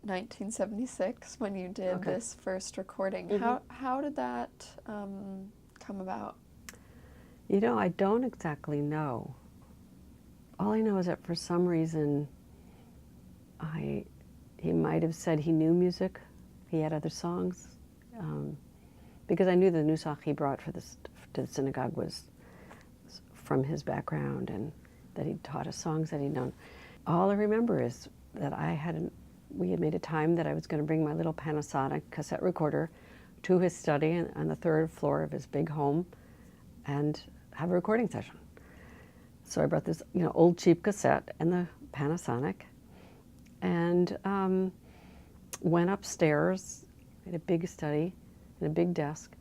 1976 when you did this first recording. How did that come about? You know, I don't exactly know. All I know is that for some reason, he might have said he knew music. He had other songs. Because I knew the nusach he brought for this to the synagogue was from his background, and that he'd taught us songs that he'd known. All I remember is that we had made a time that I was going to bring my little Panasonic cassette recorder to his study on the third floor of his big home and have a recording session. So I brought this, old cheap cassette and the Panasonic, and went upstairs in a big study, in a big desk,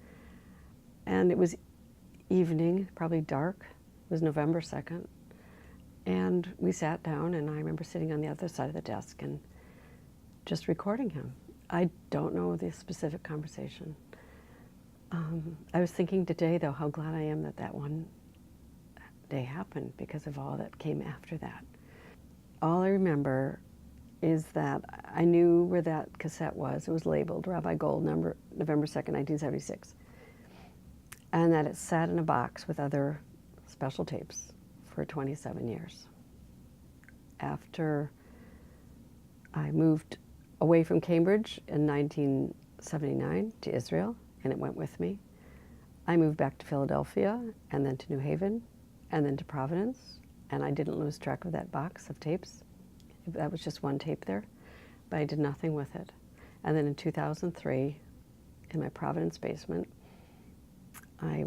and it was evening, probably dark. It was November 2nd, and we sat down, and I remember sitting on the other side of the desk and just recording him. I don't know the specific conversation. I was thinking today, though, how glad I am that that one day happened because of all that came after that. All I remember is that I knew where that cassette was. It was labeled Rabbi Gold, November 2nd, 1976. And that it sat in a box with other special tapes for 27 years. After I moved away from Cambridge in 1979 to Israel, and it went with me, I moved back to Philadelphia, and then to New Haven, and then to Providence, and I didn't lose track of that box of tapes. That was just one tape there, but I did nothing with it. And then in 2003, in my Providence basement, I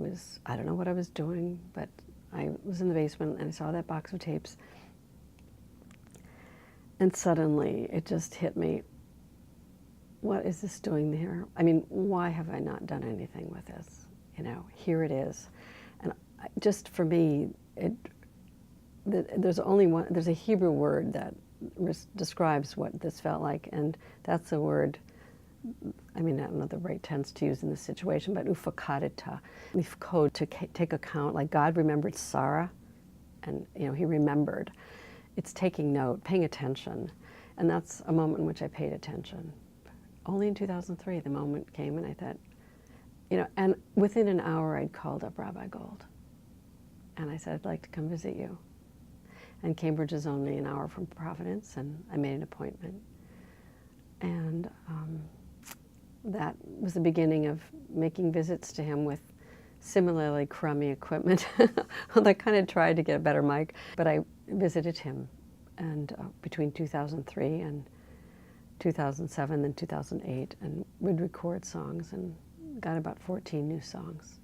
don't know what I was doing, but I was in the basement and I saw that box of tapes. And suddenly it just hit me, what is this doing here? I mean, why have I not done anything with this? Here it is. And just for me, there's a Hebrew word that describes what this felt like, and that's the word, I don't know the right tense to use in this situation, but ufakadita, lifkod, to take account, like God remembered Sarah, and he remembered. It's taking note, paying attention, and that's a moment in which I paid attention. Only in 2003, the moment came, and I thought, and within an hour I'd called up Rabbi Gold, and I said, I'd like to come visit you. And Cambridge is only an hour from Providence, and I made an appointment. And that was the beginning of making visits to him with similarly crummy equipment. I kind of tried to get a better mic, but I visited him, and between 2003 and 2007 and 2008, and would record songs, and got about 14 new songs.